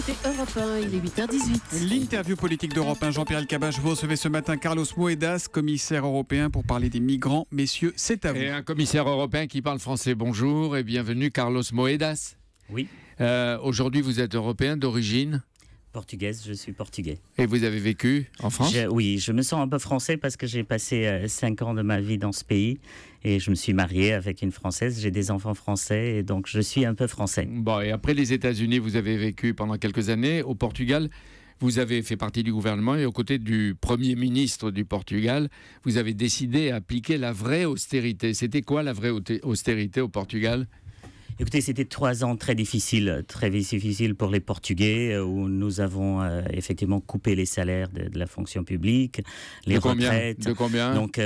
écoutez Europe 1, il est 8h18. L'interview politique d'Europe 1, Jean-Pierre Elkabbach. Vous recevez ce matin Carlos Moedas, commissaire européen, pour parler des migrants. Messieurs, c'est à vous. Et un commissaire européen qui parle français. Bonjour et bienvenue, Carlos Moedas. Oui. Aujourd'hui, vous êtes européen d'origine Portugaise, je suis portugais. et vous avez vécu en France? Oui, je me sens un peu français parce que j'ai passé 5 ans de ma vie dans ce pays et je me suis marié avec une Française, j'ai des enfants français et donc je suis un peu français. Bon, et après les États-Unis, vous avez vécu pendant quelques années. Au Portugal, vous avez fait partie du gouvernement et aux côtés du Premier ministre du Portugal, vous avez décidé d'appliquer la vraie austérité. C'était quoi la vraie austérité au Portugal? Écoutez, c'était 3 ans très difficiles pour les Portugais, où nous avons effectivement coupé les salaires de la fonction publique, les retraites. De combien? Donc,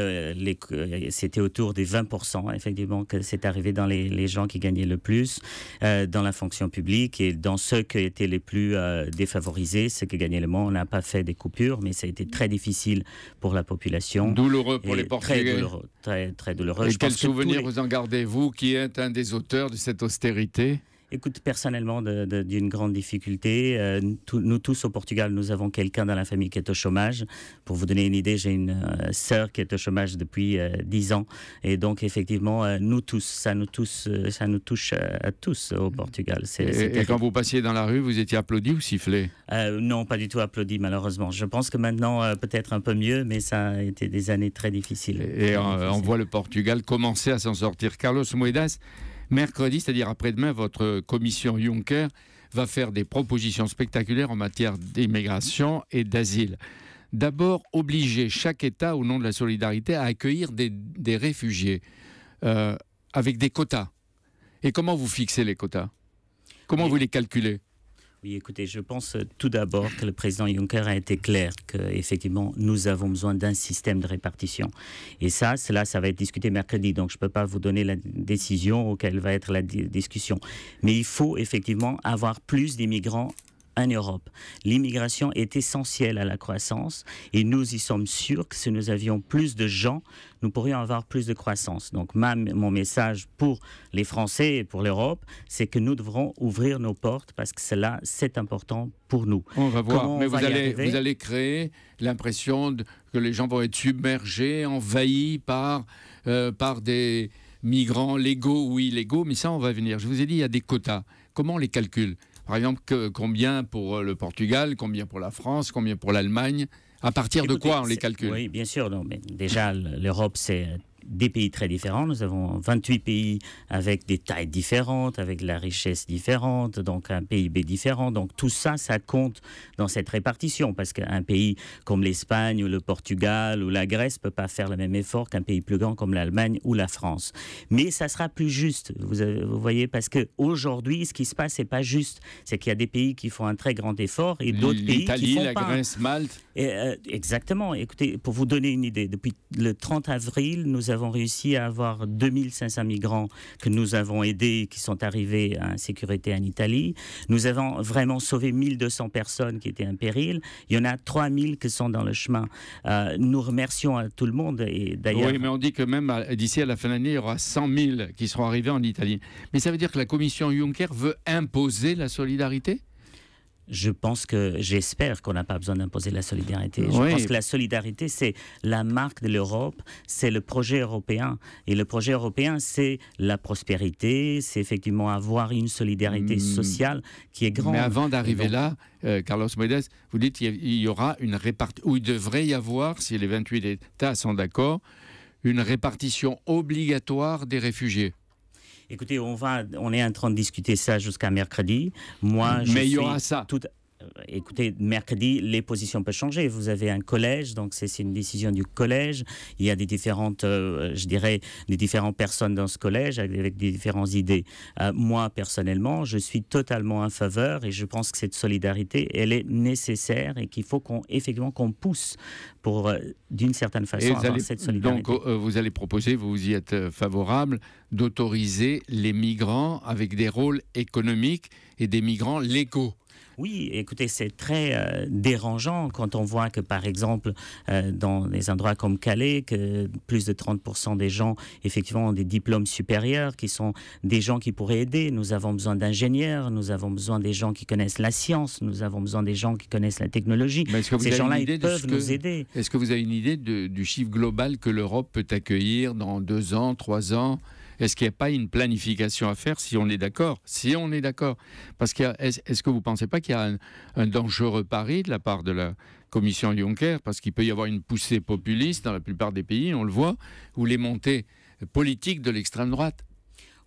c'était autour des 20%, effectivement, que c'est arrivé dans les gens qui gagnaient le plus dans la fonction publique. Et dans ceux qui étaient les plus défavorisés, ceux qui gagnaient le moins, on n'a pas fait des coupures, mais ça a été très difficile pour la population. Douloureux pour les Portugais. Très douloureux. Très douloureux. Et quel souvenir vous en gardez, vous, qui êtes un des auteurs de cette austérité? Écoute, personnellement, d'une grande difficulté. Nous tous au Portugal, nous avons quelqu'un dans la famille qui est au chômage. Pour vous donner une idée, j'ai une sœur qui est au chômage depuis 10 ans. Et donc, effectivement, nous tous, ça nous touche à tous au Portugal. Et quand vous passiez dans la rue, vous étiez applaudi ou sifflé? Non, pas du tout applaudi, malheureusement. Je pense que maintenant, peut-être un peu mieux, mais ça a été des années très difficiles. Et on voit le Portugal commencer à s'en sortir. Carlos Moedas, mercredi, c'est-à-dire après-demain, votre commission Juncker va faire des propositions spectaculaires en matière d'immigration et d'asile. D'abord, obliger chaque État, au nom de la solidarité, à accueillir des réfugiés avec des quotas. Et comment vous fixez les quotas? Comment vous les calculez? Oui, écoutez, je pense tout d'abord que le président Juncker a été clair qu'effectivement, nous avons besoin d'un système de répartition. Et ça va être discuté mercredi, donc je ne peux pas vous donner la décision auquel va être la discussion. Mais il faut effectivement avoir plus d'immigrants en Europe. L'immigration est essentielle à la croissance et nous y sommes sûrs que si nous avions plus de gens, nous pourrions avoir plus de croissance. Donc mon message pour les Français et pour l'Europe, c'est que nous devrons ouvrir nos portes parce que cela, c'est important pour nous. On va voir, mais vous arriver allez créer l'impression que les gens vont être submergés, envahis par des migrants légaux ou illégaux, mais ça, on va venir. Je vous ai dit, il y a des quotas. Comment on les calcule? Par exemple, combien pour le Portugal, combien pour la France, combien pour l'Allemagne? À partir de quoi on les calcule? Oui, bien sûr. Non, mais déjà, l'Europe, c'est des pays très différents. Nous avons 28 pays avec des tailles différentes, avec de la richesse différente, donc un PIB différent. Donc tout ça, ça compte dans cette répartition parce qu'un pays comme l'Espagne ou le Portugal ou la Grèce ne peut pas faire le même effort qu'un pays plus grand comme l'Allemagne ou la France. Mais ça sera plus juste, vous voyez, parce qu'aujourd'hui, ce qui se passe, c'est pas juste. C'est qu'il y a des pays qui font un très grand effort et d'autres pays qui font la Grèce, Malte. Exactement. Écoutez, pour vous donner une idée, depuis le 30 avril, nous avons réussi à avoir 2500 migrants que nous avons aidés, qui sont arrivés en sécurité en Italie. Nous avons vraiment sauvé 1200 personnes qui étaient en péril. Il y en a 3000 qui sont dans le chemin. Nous remercions à tout le monde. Et d'ailleurs... Oui, mais on dit que même d'ici à la fin de l'année, il y aura 100 000 qui seront arrivés en Italie. Mais ça veut dire que la commission Juncker veut imposer la solidarité? J'espère qu'on n'a pas besoin d'imposer la solidarité. Je pense que la solidarité, c'est la marque de l'Europe, c'est le projet européen. Et le projet européen, c'est la prospérité, c'est effectivement avoir une solidarité sociale qui est grande. Mais avant d'arriver là, Carlos Moedas, vous dites qu'il y aura une répartition, ou il devrait y avoir, si les 28 États sont d'accord, une répartition obligatoire des réfugiés. Écoutez, on est en train de discuter ça jusqu'à mercredi. Mais il y aura ça. Écoutez, mercredi, les positions peuvent changer. Vous avez un collège, donc c'est une décision du collège. Il y a des différentes, des différentes personnes dans ce collège avec des différentes idées. Moi, personnellement, je suis totalement en faveur et je pense que cette solidarité, elle est nécessaire et qu'il faut effectivement qu'on pousse pour, d'une certaine façon, avoir cette solidarité. Donc, vous allez proposer, vous y êtes favorable, d'autoriser les migrants avec des rôles économiques et des migrants légaux. Oui, écoutez, c'est très dérangeant quand on voit que, par exemple, dans des endroits comme Calais, que plus de 30% des gens, effectivement, ont des diplômes supérieurs, qui sont des gens qui pourraient aider. Nous avons besoin d'ingénieurs, nous avons besoin des gens qui connaissent la science, nous avons besoin des gens qui connaissent la technologie. Ces gens-là, ils peuvent nous aider. Est-ce que vous avez une idée du chiffre global que l'Europe peut accueillir dans 2 ans, 3 ans ? Est-ce qu'il n'y a pas une planification à faire si on est d'accord ? Si on est d'accord. Parce que est-ce que vous ne pensez pas qu'il y a un dangereux pari de la part de la Commission Juncker ? Parce qu'il peut y avoir une poussée populiste dans la plupart des pays, on le voit, ou les montées politiques de l'extrême droite.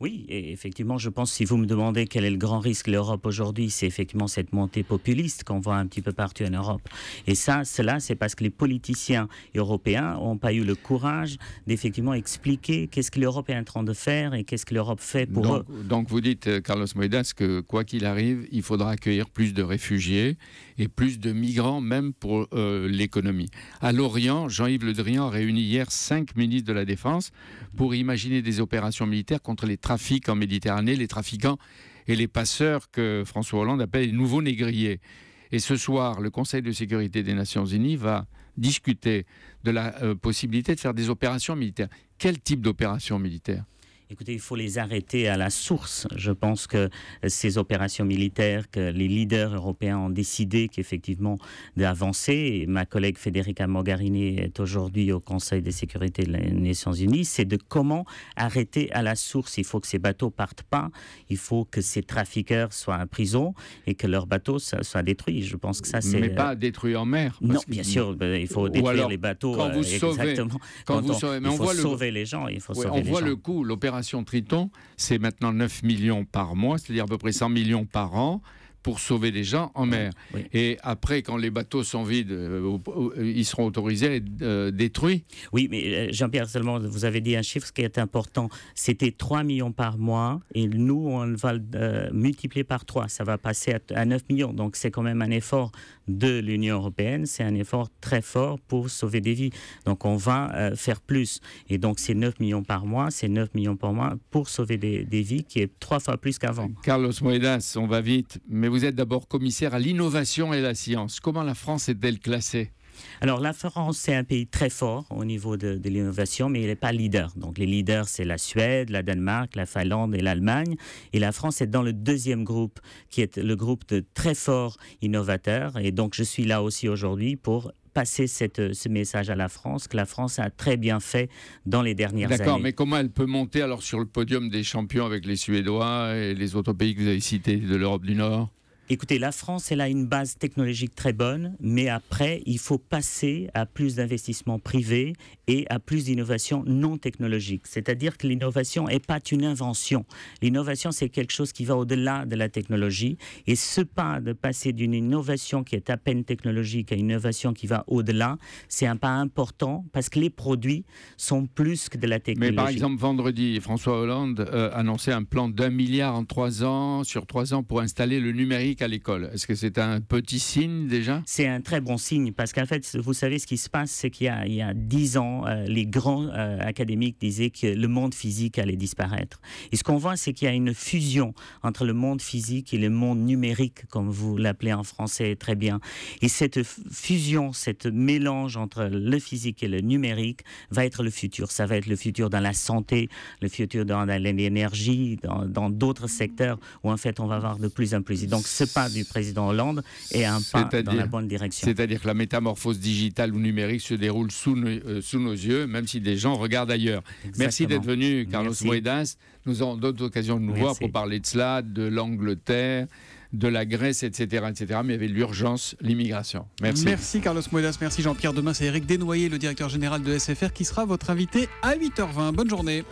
Oui, et effectivement, je pense, si vous me demandez quel est le grand risque de l'Europe aujourd'hui, c'est effectivement cette montée populiste qu'on voit un petit peu partout en Europe. Et cela, c'est parce que les politiciens européens n'ont pas eu le courage d'effectivement expliquer qu'est-ce que l'Europe est en train de faire et qu'est-ce que l'Europe fait pour eux. Donc vous dites, Carlos Moedas, que quoi qu'il arrive, il faudra accueillir plus de réfugiés et plus de migrants, même pour l'économie. À Lorient, Jean-Yves Le Drian a réuni hier 5 ministres de la Défense pour imaginer des opérations militaires contre les trafics en Méditerranée, les trafiquants et les passeurs que François Hollande appelle les nouveaux négriers. Et ce soir, le Conseil de sécurité des Nations Unies va discuter de la possibilité de faire des opérations militaires. Quel type d'opérations militaires ? Écoutez, il faut les arrêter à la source. Je pense que ces opérations militaires, que les leaders européens ont décidé qu'effectivement d'avancer, et ma collègue Federica Mogherini est aujourd'hui au Conseil de sécurité des Nations Unies, c'est de comment arrêter à la source. Il faut que ces bateaux partent pas, il faut que ces trafiqueurs soient en prison et que leurs bateaux soient détruits. Je pense que ça, c'est... Mais pas détruits en mer. Non, bien sûr, il faut détruire les bateaux. Quand vous sauvez, exactement. Mais il faut sauver les gens. Il faut sauver les gens. On voit le coût, l'opération Triton, c'est maintenant 9 millions par mois, c'est-à-dire à peu près 100 millions par an pour sauver les gens en mer. Oui. Et après, quand les bateaux sont vides, ils seront autorisés à être détruits. Oui, mais Jean-Pierre, seulement, vous avez dit un chiffre qui est important. C'était 3 millions par mois et nous, on va le multiplier par 3. Ça va passer à 9 millions. Donc, c'est quand même un effort de l'Union européenne. C'est un effort très fort pour sauver des vies. Donc, on va faire plus. Et donc, c'est 9 millions par mois. C'est 9 millions par mois pour sauver des vies, qui est 3 fois plus qu'avant. Carlos Moedas, on va vite. Mais vous êtes d'abord commissaire à l'innovation et la science. Comment la France est-elle classée ? Alors, la France, c'est un pays très fort au niveau de l'innovation, mais il n'est pas leader. Donc, les leaders, c'est la Suède, la Danemark, la Finlande et l'Allemagne. Et la France est dans le deuxième groupe, qui est le groupe de très forts innovateurs. Et donc, je suis là aussi aujourd'hui pour passer ce message à la France, que la France a très bien fait dans les dernières années. D'accord, mais comment elle peut monter alors sur le podium des champions avec les Suédois et les autres pays que vous avez cités de l'Europe du Nord ? Écoutez, la France, elle a une base technologique très bonne, mais après, il faut passer à plus d'investissements privés et à plus d'innovation non technologique. C'est-à-dire que l'innovation n'est pas une invention. L'innovation, c'est quelque chose qui va au-delà de la technologie. Et ce pas de passer d'une innovation qui est à peine technologique à une innovation qui va au-delà, c'est un pas important parce que les produits sont plus que de la technologie. Mais par exemple, vendredi, François Hollande annonçait un plan d'1 milliard en 3 ans, sur 3 ans, pour installer le numérique à l'école. Est-ce que c'est un petit signe déjà ? C'est un très bon signe parce qu'en fait, vous savez, ce qui se passe, c'est qu'il y a 10 ans, les grands académiques disaient que le monde physique allait disparaître. Et ce qu'on voit, c'est qu'il y a une fusion entre le monde physique et le monde numérique, comme vous l'appelez en français très bien. Et cette fusion, cette mélange entre le physique et le numérique va être le futur. Ça va être le futur dans la santé, le futur dans l'énergie, dans d'autres secteurs où en fait on va avoir de plus en plus. Et donc ce pas du président Hollande est un pas dans la bonne direction. C'est-à-dire que la métamorphose digitale ou numérique se déroule sous nos yeux, même si des gens regardent ailleurs. Exactement. Merci d'être venu, Carlos Moedas. Nous aurons d'autres occasions de nous voir pour parler de cela, de l'Angleterre, de la Grèce, etc., etc. Mais il y avait l'urgence, l'immigration. Merci. Merci Carlos Moedas, merci Jean-Pierre. Demain, c'est Éric Desnoyers, le directeur général de SFR, qui sera votre invité à 8h20. Bonne journée.